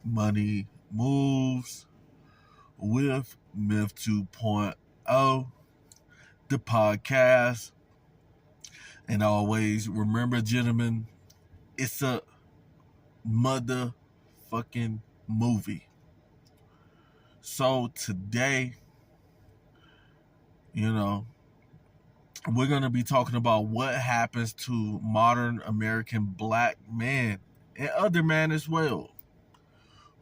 Money Moves with Myth 2.0, the podcast. And always remember, gentlemen, it's a motherfucking movie. So today, you know, we're going to be talking about what happens to modern American black men and other men as well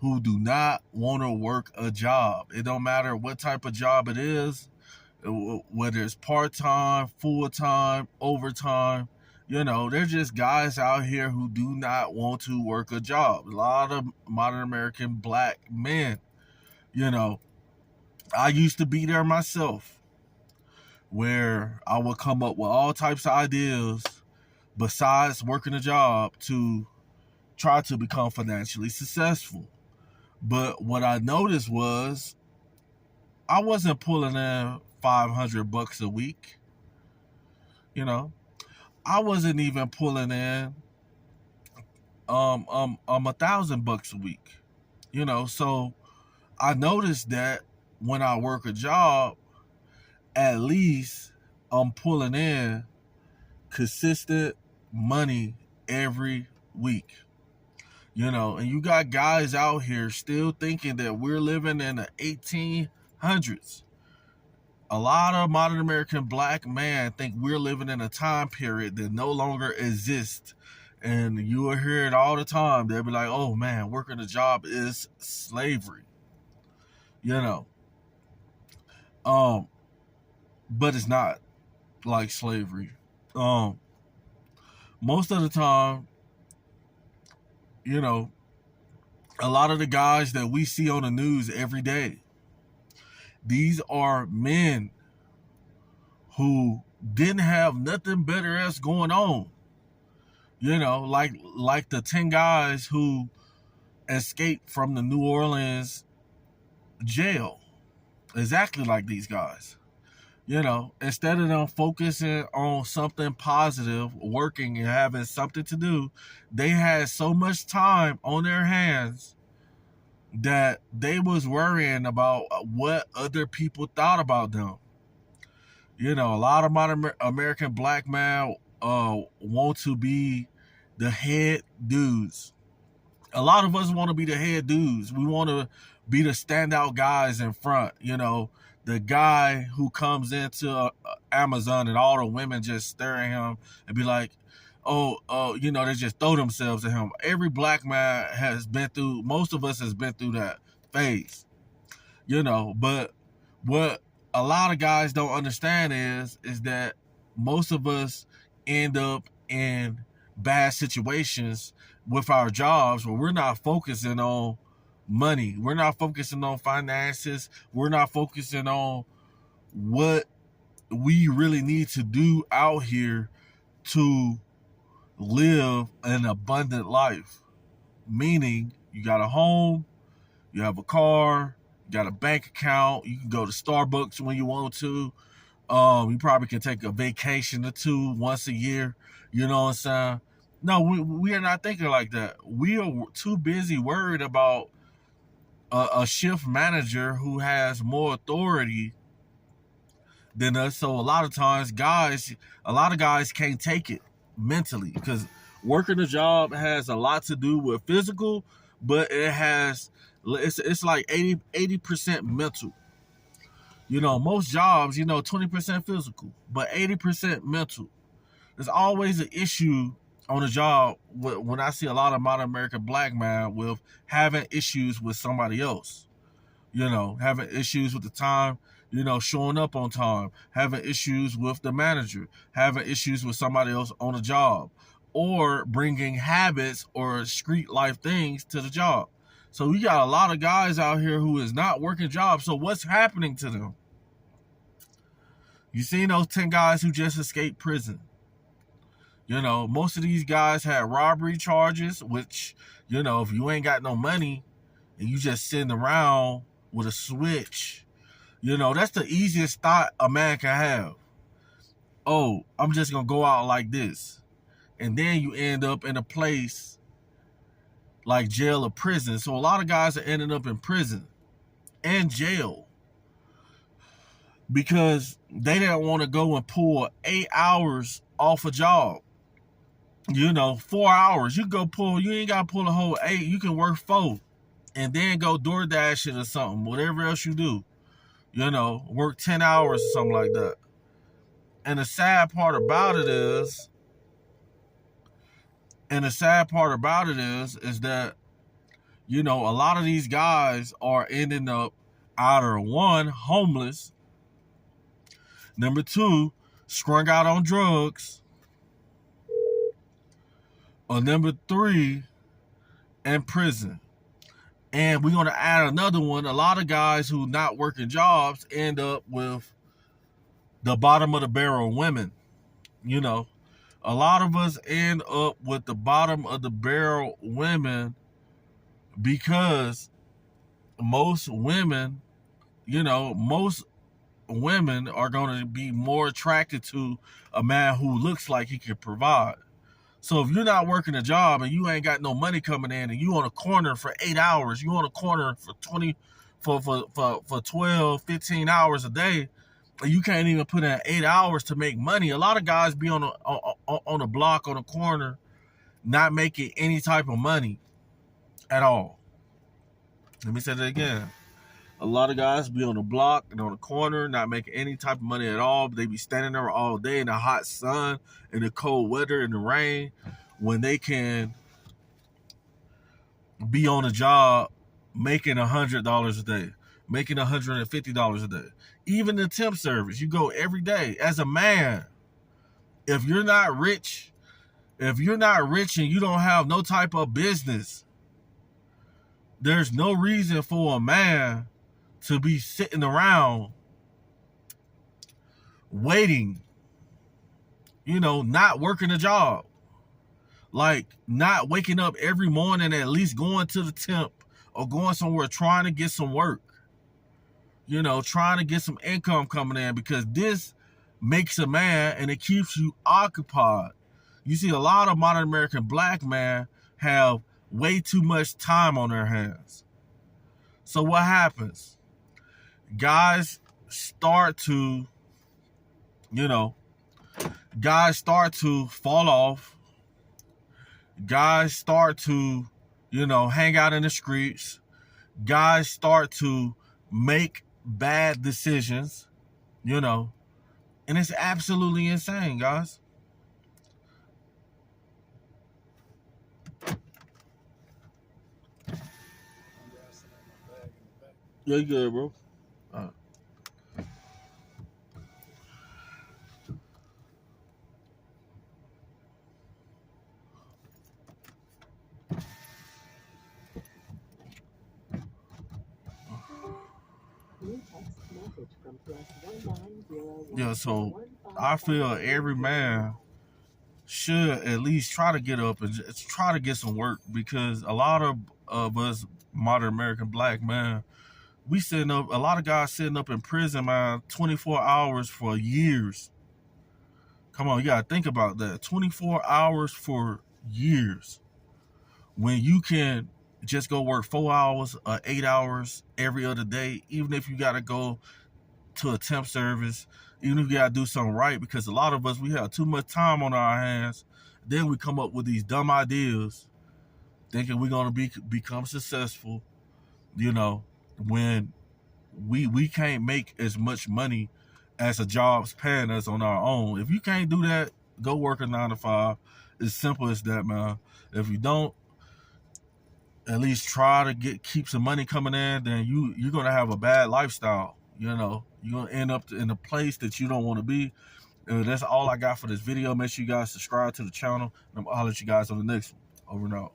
who do not want to work a job. It don't matter what type of job it is, whether it's part-time, full-time, overtime. They're just guys out here who do not want to work a job. A lot of modern American black men, I used to be there myself, where I would come up with all types of ideas besides working a job to try to become financially successful. But what I noticed was I wasn't pulling in $500 a week. I wasn't even pulling in $1,000 a week. So I noticed that when I work a job, at least I'm pulling in consistent money every week. And you got guys out here still thinking that we're living in the 1800s. A lot of modern American black men think we're living in a time period that no longer exists. And you will hear it all the time. They'll be like, oh man, working a job is slavery. But it's not like slavery. Most of the time, a lot of the guys that we see on the news every day, these are men who didn't have nothing better else going on. Like the 10 guys who escaped from the New Orleans jail. Exactly like these guys. Instead of them focusing on something positive, working and having something to do, they had so much time on their hands that they was worrying about what other people thought about them. A lot of modern American black men want to be the head dudes. A lot of us want to be the head dudes. We want to be the standout guys in front. The guy who comes into Amazon and all the women just stare at him and be like, they just throw themselves at him. Every black man has been through, most of us has been through that phase, but what a lot of guys don't understand is that most of us end up in bad situations with our jobs where we're not focusing on money. We're not focusing on finances. We're not focusing on what we really need to do out here to live an abundant life. Meaning you got a home, you have a car, you got a bank account, you can go to Starbucks when you want to. You probably can take a vacation or two once a year. You know what I'm saying? No, we are not thinking like that. We are too busy worried about a shift manager who has more authority than us. So a lot of times a lot of guys can't take it mentally, because working a job has a lot to do with physical, but it's like 80% mental. Most jobs, 20% physical, but 80% mental. There's always an issue on a job when I see a lot of modern American black men with having issues with somebody else. Having issues with the time, showing up on time, having issues with the manager, having issues with somebody else on a job, or bringing habits or street life things to the job. So we got a lot of guys out here who is not working jobs. So what's happening to them? You seen those 10 guys who just escaped prison. Most of these guys had robbery charges, which, if you ain't got no money and you just sitting around with a switch, that's the easiest thought a man can have. Oh, I'm just going to go out like this. And then you end up in a place like jail or prison. So a lot of guys are ending up in prison and jail because they didn't want to go and pull 8 hours off a job. 4 hours. You go pull, you ain't got to pull a whole 8. You can work 4 and then go DoorDash it or something, whatever else you do. Work 10 hours or something like that. And the sad part about it is that, a lot of these guys are ending up either 1, homeless, number 2, strung out on drugs, or number 3, in prison. And we're going to add another one. A lot of guys who not working jobs end up with the bottom of the barrel women. A lot of us end up with the bottom of the barrel women because most women are going to be more attracted to a man who looks like he can provide. So if you're not working a job and you ain't got no money coming in and you on a corner for 8 hours, you on a corner for 12, 15 hours a day, and you can't even put in 8 hours to make money. A lot of guys be on a block, on a corner, not making any type of money at all. Let me say that again. A lot of guys be on the block and on the corner, not making any type of money at all. But they be standing there all day in the hot sun, in the cold weather, in the rain, when they can be on a job making $100 a day, making $150 a day. Even the temp service, you go every day. As a man, if you're not rich and you don't have no type of business, there's no reason for a man to be sitting around waiting, not working a job. Like not waking up every morning, at least going to the temp or going somewhere trying to get some work, trying to get some income coming in, because this makes a man and it keeps you occupied. You see, a lot of modern American black men have way too much time on their hands. So what happens? Guys start to fall off. Guys start to, hang out in the streets. Guys start to make bad decisions, and it's absolutely insane, guys. Yeah, you good, bro. Yeah, so I feel every man should at least try to get up and just try to get some work, because a lot of us modern American black men, a lot of guys sitting up in prison, man, 24 hours for years. Come on, you gotta think about that. 24 hours for years. When you can just go work 4 hours or 8 hours every other day, even if you gotta go to a temp service, even if you gotta do something right, because a lot of us, we have too much time on our hands. Then we come up with these dumb ideas, thinking we're gonna become successful, when we can't make as much money as a job's paying us on our own. If you can't do that, go work a 9 to 5. It's simple as that, man. If you don't at least try to keep some money coming in, then you're gonna have a bad lifestyle. You're gonna end up in a place that you don't want to be. That's all I got for this video. Make sure you guys subscribe to the channel, and I'll let you guys on the next one. Over and out.